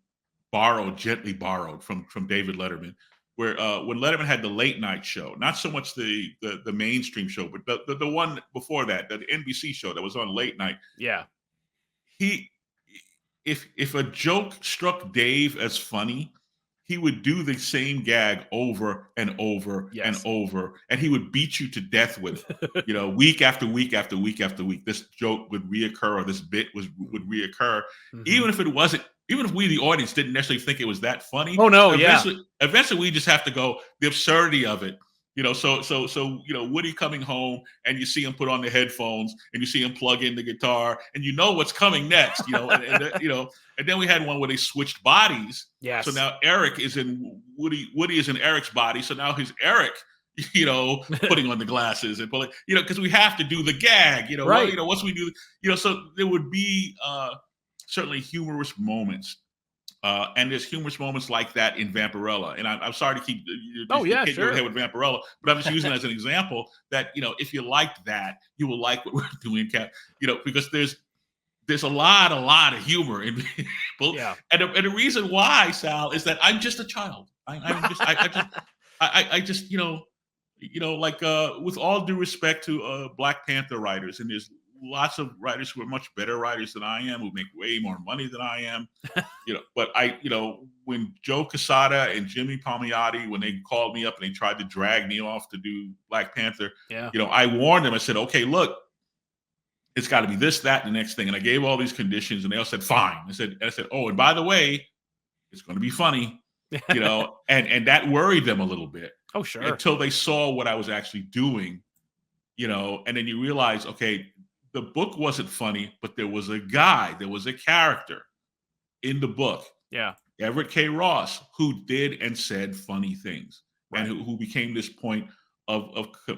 gently borrowed from David Letterman, where when Letterman had the late night show, not so much the mainstream show, but the one before that, the NBC show that was on late night. Yeah. If a joke struck Dave as funny, he would do the same gag over and over and over, and he would beat you to death with it. Week after week after week after week, this joke would reoccur, or this bit would reoccur, even if it wasn't. Even if we, the audience, didn't necessarily think it was that funny. Oh no! Eventually, we just have to go the absurdity of it. So Woody coming home, and you see him put on the headphones, and you see him plug in the guitar, and you know what's coming next. And then we had one where they switched bodies. Yes. So now Eric is in Woody. Woody is in Eric's body. So now he's Eric. Putting on the glasses and pulling. Because we have to do the gag. Right. Once we do. So there would be certainly humorous moments. And there's humorous moments like that in Vampirella. And I'm sorry to keep sure. ahead with Vampirella, but I'm just using it as an example that, if you liked that, you will like what we're doing, because there's a lot of humor in people. Yeah. And the reason why, Sal, is that I'm just a child. I just with all due respect to Black Panther writers, and there's lots of writers who are much better writers than I am, who make way more money than I am. But when Joe Quesada and Jimmy Palmiotti, when they called me up and they tried to drag me off to do Black Panther, I warned them. I said, okay, look, it's got to be this, that, and the next thing. And I gave all these conditions, and they all said, fine. I said, oh, and by the way, it's going to be funny, and that worried them a little bit. Oh, sure. Until they saw what I was actually doing, and then you realize, okay, the book wasn't funny, but there was a character in the book, Everett K. Ross, who did and said funny things, and who became this point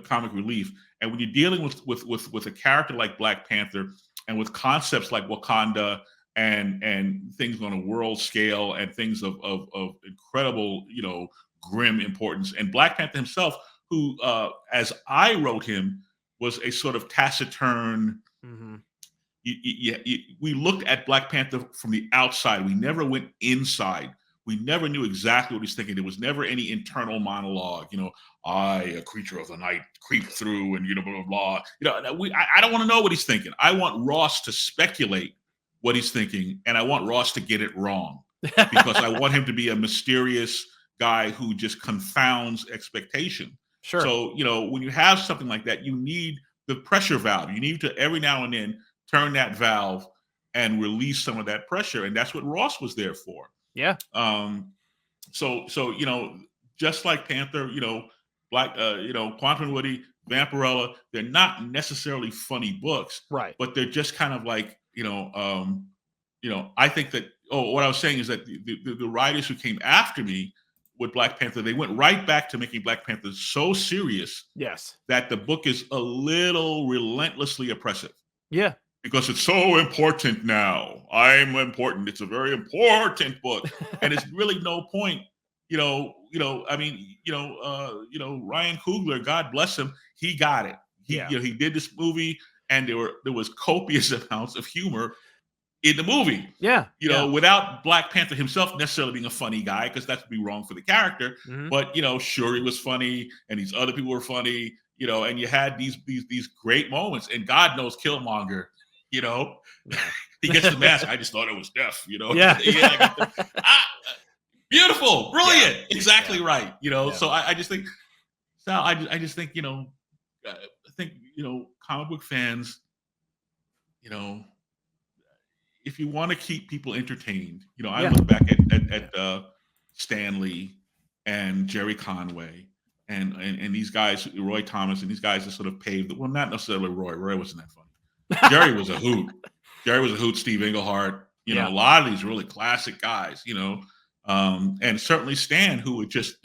comic relief. And when you're dealing with a character like Black Panther and with concepts like Wakanda and things on a world scale and things of incredible, grim importance, and Black Panther himself, who, as I wrote him, was a sort of taciturn. Mm-hmm. We looked at Black Panther from the outside. We never went inside. We never knew exactly what he's thinking. There was never any internal monologue. I, a creature of the night, creep through, and blah blah blah. I don't want to know what he's thinking. I want Ross to speculate what he's thinking, and I want Ross to get it wrong because I want him to be a mysterious guy who just confounds expectation. Sure. So when you have something like that, you need the pressure valve. You need to every now and then turn that valve and release some of that pressure, and that's what Ross was there for. Yeah. So just like Panther, Black, Quantum Woody, Vampirella, they're not necessarily funny books, right? But they're just kind of like, I think that. Oh, what I was saying is that the writers who came after me with Black Panther, they went right back to making Black Panther so serious, yes, that the book is a little relentlessly oppressive. Yeah. Because it's so important now. I'm important. It's a very important book, and it's really no point. Ryan Coogler, God bless him, he got it. He did this movie, and there was copious amounts of humor in the movie. Yeah. Without Black Panther himself necessarily being a funny guy, because that would be wrong for the character. Mm-hmm. But Shuri was funny, and these other people were funny. And you had these great moments, and God knows Killmonger. He gets the mask. I just thought it was deaf. Yeah. Beautiful, brilliant, exactly right. So I just think, Sal, I just think, I think comic book fans, if you want to keep people entertained, I look back at Stan Lee and Jerry Conway and these guys, Roy Thomas, and these guys that sort of paved. Well, not necessarily Roy. Roy wasn't that funny. Jerry was a hoot. Steve Englehart, a lot of these really classic guys, and certainly Stan, who would just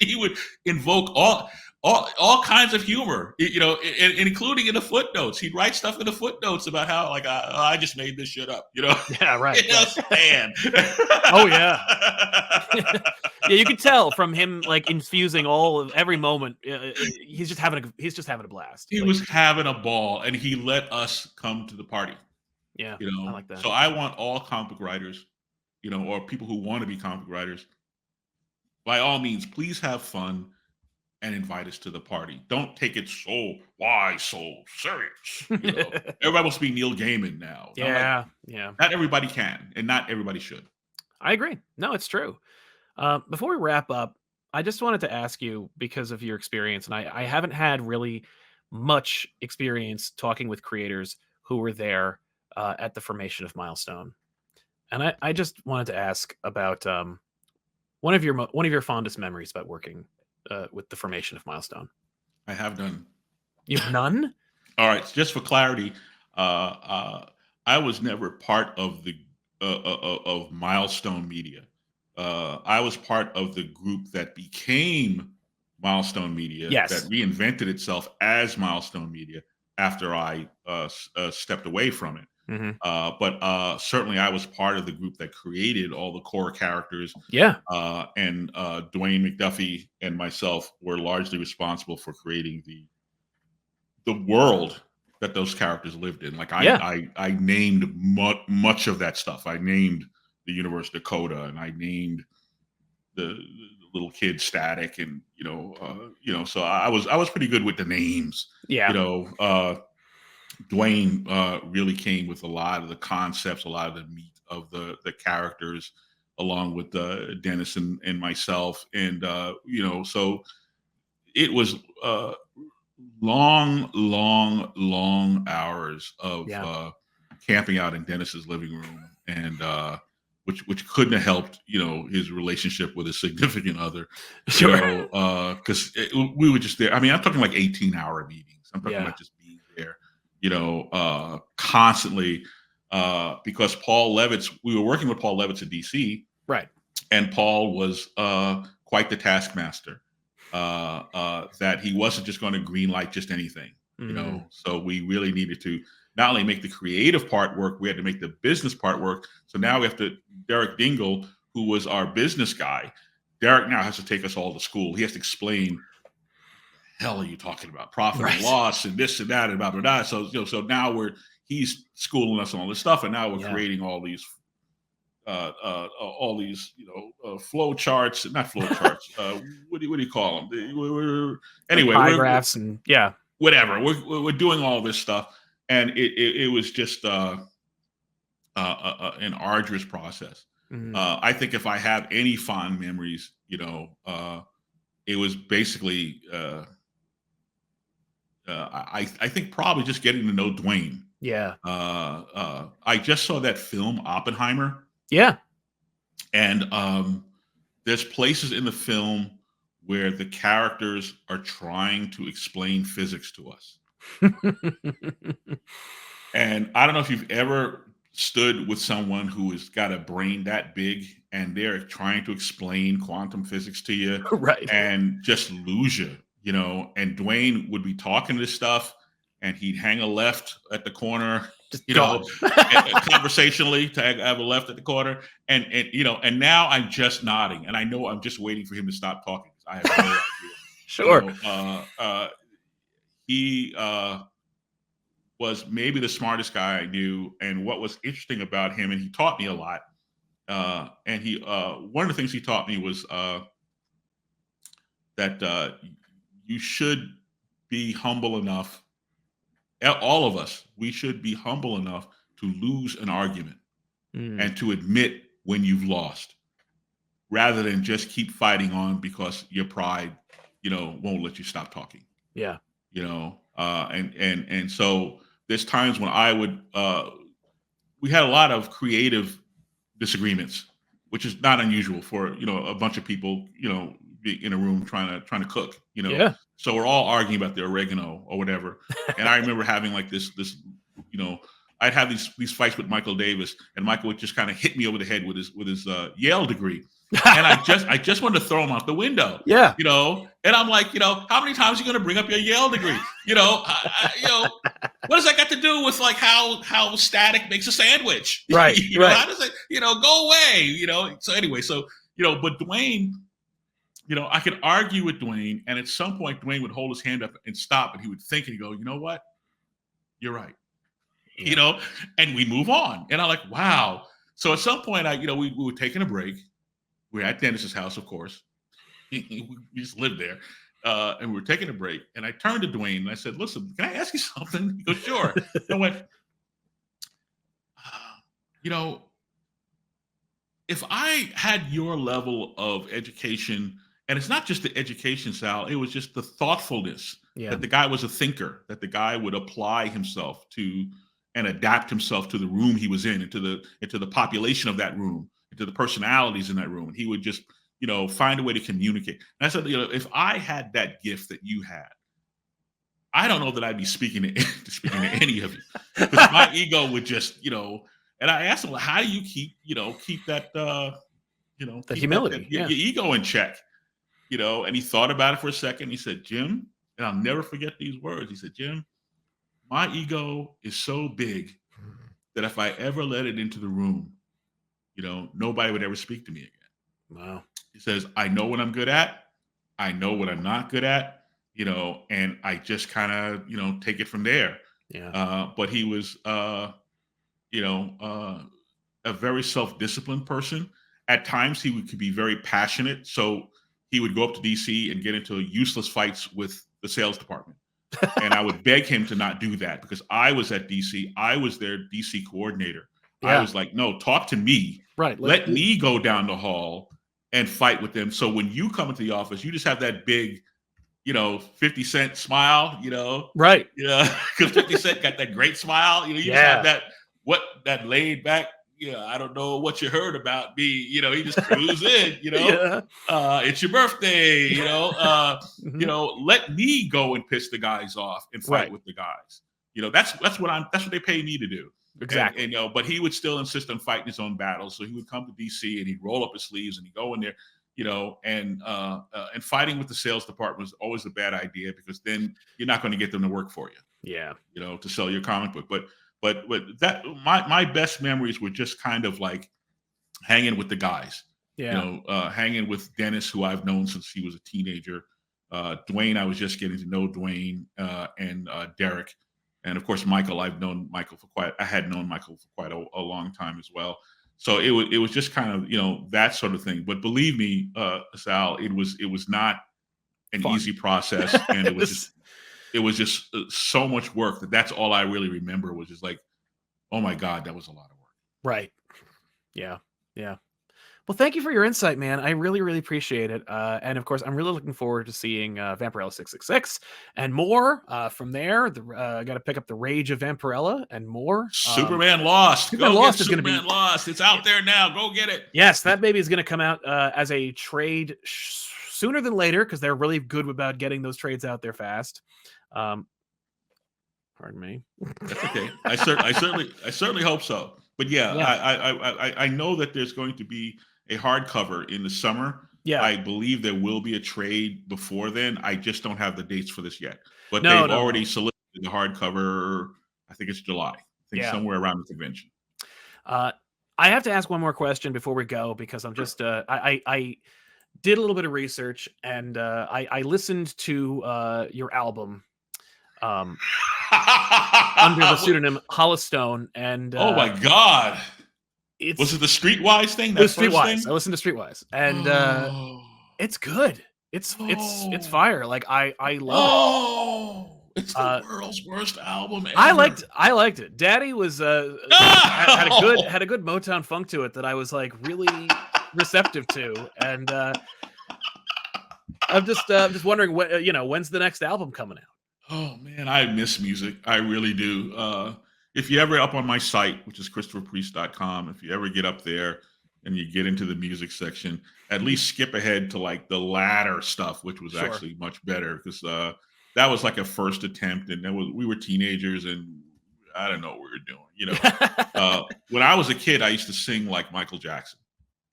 he would invoke all kinds of humor, including in the footnotes. He'd write stuff in the footnotes about how I just made this shit up, Yeah, right. Stan. Oh yeah. Yeah, you could tell from him infusing every moment. He's just having a blast. He was having a ball, and he let us come to the party. Yeah, I like that. So I want all comic book writers, or people who want to be comic book writers, by all means, please have fun and invite us to the party. Don't take it so serious. Everybody wants to be Neil Gaiman now. Yeah. Not everybody can, and not everybody should. I agree. No, it's true. Before we wrap up, I just wanted to ask you, because of your experience, and I haven't had really much experience talking with creators who were there at the formation of Milestone, and I just wanted to ask about one of your fondest memories about working with the formation of Milestone. I have none. You have none? All right. Just for clarity, I was never part of the of Milestone Media. I was part of the group that became Milestone Media, yes, that reinvented itself as Milestone Media after I stepped away from it. Mm-hmm. But certainly I was part of the group that created all the core characters. Yeah. And Dwayne McDuffie and myself were largely responsible for creating the world that those characters lived in. I named much of that stuff. I named the universe Dakota, and I named the little kid Static, and so I was pretty good with the names. Yeah. Dwayne really came with a lot of the concepts, a lot of the meat of the characters, along with Dennis and myself, and so it was long hours of camping out in Dennis's living room, and which couldn't have helped his relationship with his significant other. Sure. Because we were just there. I mean, I'm talking like 18-hour meetings. I'm talking about just being there, constantly, because Paul Levitz, we were working with Paul Levitz at DC. Right. And Paul was quite the taskmaster. that he wasn't just going to green light just anything, you know. Mm. So we really needed to not only make the creative part work, we had to make the business part work. So now we have to, Derek Dingle, who was our business guy, Derek now has to take us all to school. He has to explain, hell are you talking about? Profit and loss and this and that and blah, blah, blah. So, you know, so now he's schooling us on all this stuff, and now we're creating all these, flow charts, not flow charts. What do you call them? Anyway, diagraphs and whatever. We're doing all this stuff, and it was just an arduous process. I think if I have any fond memories, you know, it was basically I think probably just getting to know Dwayne. Yeah. I just saw that film Oppenheimer. Yeah. And there's places in the film where the characters are trying to explain physics to us. And I don't know if you've ever stood with someone who has got a brain that big and they're trying to explain quantum physics to you, right, and just lose you, you know. And Dwayne would be talking this stuff and he'd hang a left at the corner, just you know, conversationally to have a left at the corner. And you know, and now I'm just nodding and I know I'm just waiting for him to stop talking. I have no idea. Sure. You know, he was maybe the smartest guy I knew. And what was interesting about him, and he taught me a lot. And he one of the things he taught me was that you should be humble enough. All of us, we should be humble enough to lose an argument and to admit when you've lost, rather than just keep fighting on because your pride, you know, won't let you stop talking. Yeah. You know, and so there's times when I would, we had a lot of creative disagreements, which is not unusual for, you know, a bunch of people, you know, in a room trying to cook, you know. Yeah. So we're all arguing about the oregano or whatever. And I remember having like this, you know, I'd have these fights with Michael Davis, and Michael would just kind of hit me over the head with his Yale degree. And I just wanted to throw him out the window. Yeah. You know, and I'm like, you know, how many times are you going to bring up your Yale degree? You know, you know, what does that got to do with like how static makes a sandwich? Right. You know, how does it, you know, go away? You know, so anyway, so, you know, but Dwayne, you know, I could argue with Dwayne, and at some point Dwayne would hold his hand up and stop, and he would think and he'd go, you know what? You're right. Yeah. You know, and we move on. And I'm like, wow. So at some point, we were taking a break. We were at Dennis's house, of course. We just lived there. And we were taking a break. And I turned to Dwayne and I said, listen, can I ask you something? He goes, sure. I went, you know, if I had your level of education, and it's not just the education, Sal, it was just the thoughtfulness that the guy was a thinker, that the guy would apply himself to and adapt himself to the room he was in, into the population of that room, into the personalities in that room. And he would just, you know, find a way to communicate. And I said, you know, if I had that gift that you had, I don't know that I'd be speaking to any of you, because my ego would just, you know. And I asked him, well, how do you keep that, you know, the humility, your ego in check, you know? And he thought about it for a second. He said, Jim, and I'll never forget these words. He said, Jim, my ego is so big that if I ever let it into the room, you know, nobody would ever speak to me again. Wow. He says, I know what I'm good at. I know what I'm not good at, you know, and I just kind of, you know, take it from there. Yeah. But he was, you know, a very self-disciplined person. At times he could be very passionate. So he would go up to DC and get into useless fights with the sales department. And I would beg him to not do that, because I was at DC. I was their DC coordinator. I was like, no, talk to me. Right. Let me go down the hall and fight with them. So when you come into the office, you just have that big, you know, 50 Cent smile, you know. Right. Yeah. Because 50 Cent got that great smile. You know, you just have that laid back, you know, I don't know what you heard about me, you know, he just cruise in, you know. It's your birthday, you know. You know, let me go and piss the guys off and fight with the guys. You know, that's what they pay me to do. Exactly. And you know, but he would still insist on fighting his own battles. So he would come to DC and he'd roll up his sleeves and he'd go in there. and fighting with the sales department was always a bad idea, because then you're not going to get them to work for you. Yeah. To sell your comic book. But that my best memories were just kind of like hanging with the guys. Yeah. Hanging with Dennis, who I've known since he was a teenager. Dwayne, I was just getting to know Dwayne, and Derek, and of course Michael. I had known Michael for quite a long time as well. So it was just kind of that sort of thing. But believe me, Sal, it was not an Fun. easy process, and it was just so much work that's all I really remember, was just like, oh my God, that was a lot of work. Right. Yeah. Yeah. Well, thank you for your insight, man. I really, really appreciate it. And of course, I'm really looking forward to seeing Vampirella 666 and more from there. I got to pick up The Rage of Vampirella and more. Superman Lost. Superman Lost is going to be Lost. It's out there now. Go get it. Yes, that baby is going to come out as a trade sooner than later, because they're really good about getting those trades out there fast. Pardon me. That's okay. I certainly hope so. But yeah. I know that there's going to be a hardcover in the summer. Yeah. I believe there will be a trade before then. I just don't have the dates for this yet. But they've already solicited the hardcover. I think it's July. I think somewhere around the convention. I have to ask one more question before we go, because I'm just I did a little bit of research, and I listened to your album under the pseudonym Holostone, and oh my God. Was it the Streetwise thing? It was Streetwise. I listened to Streetwise, and it's good. It's fire. Like I love it. It's the world's worst album ever. I liked it. Daddy was had a good Motown funk to it that I was like really receptive to, and I'm just wondering when's the next album coming out? Oh man, I miss music. I really do. If you ever up on my site, which is ChristopherPriest.com, if you ever get up there and you get into the music section, at least skip ahead to like the latter stuff, which was actually much better, because that was like a first attempt, and we were teenagers, and I don't know what we were doing. When I was a kid, I used to sing like Michael Jackson.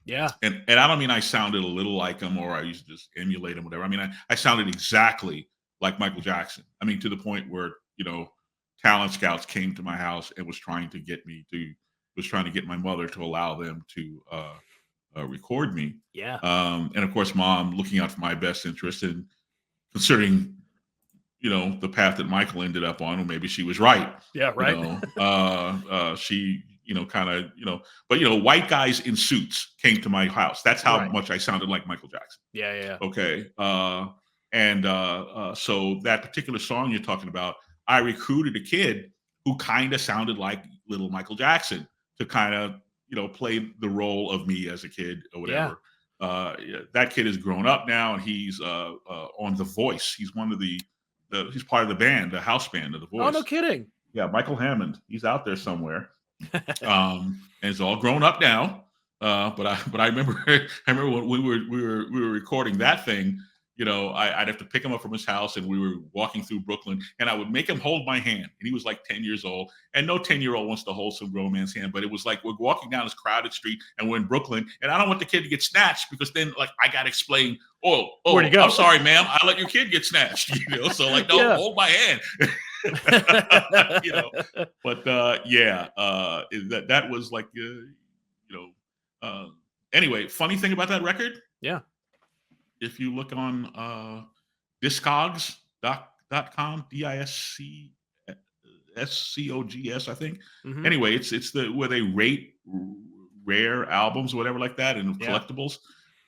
Yeah. And I don't mean I sounded a little like him, or I used to just emulate him, whatever. I mean, I sounded exactly like Michael Jackson. I mean, to the point where, talent scouts came to my house and was trying to get my mother to allow them to record me. Yeah. And of course, mom, looking out for my best interest, and considering, the path that Michael ended up on, well, maybe she was right. Yeah, right. She, but white guys in suits came to my house. That's how much I sounded like Michael Jackson. Yeah. Okay. So that particular song you're talking about, I recruited a kid who kind of sounded like little Michael Jackson to kind of, play the role of me as a kid or whatever. Yeah. That kid has grown up now, and he's on The Voice. He's one of he's part of the band, the house band of The Voice. Oh, no kidding. Yeah, Michael Hammond. He's out there somewhere. And it's all grown up now. But I remember when we were recording that thing. I'd have to pick him up from his house, and we were walking through Brooklyn, and I would make him hold my hand. And he was like 10 years old, and no 10-year-old wants to hold some grown man's hand. But it was like we're walking down this crowded street, and we're in Brooklyn, and I don't want the kid to get snatched, because then like I got to explain, where'd you go? I'm sorry, ma'am, I let your kid get snatched. So like, no, hold my hand. But that was like, anyway, funny thing about that record. Yeah. If you look on discogs.com, DISCSCOGS, I think. Mm-hmm. Anyway, it's where they rate rare albums or whatever like that, and collectibles.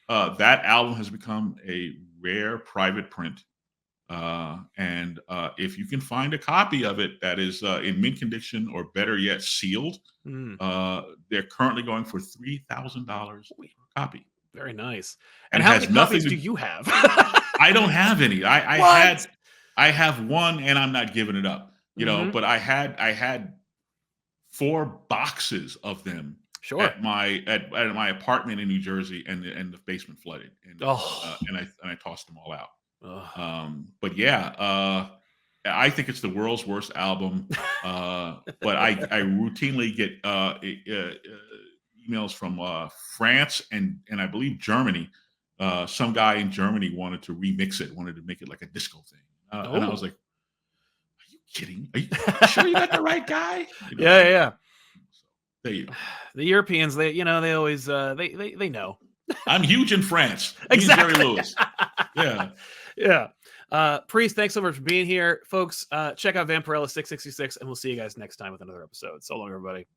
That album has become a rare private print. And if you can find a copy of it that is in mint condition, or better yet, sealed, they're currently going for $3,000 per copy. Very nice. And how many copies do you have? I don't have any. I have one, and I'm not giving it up. But I had 4 boxes of them. Sure. At my apartment in New Jersey, and the basement flooded, and I tossed them all out. But yeah, I think it's the world's worst album. But I routinely get emails from France and I believe Germany, some guy in Germany wanted to remix it, wanted to make it like a disco thing. And I was like, are you kidding? Are you sure you got the right guy? Yeah. So, there you go. The Europeans, they always they know. I'm huge in France. Exactly. Jerry Lewis. Yeah. Yeah. Priest, thanks so much for being here. Folks, check out Vampirella 666, and we'll see you guys next time with another episode. So long, everybody.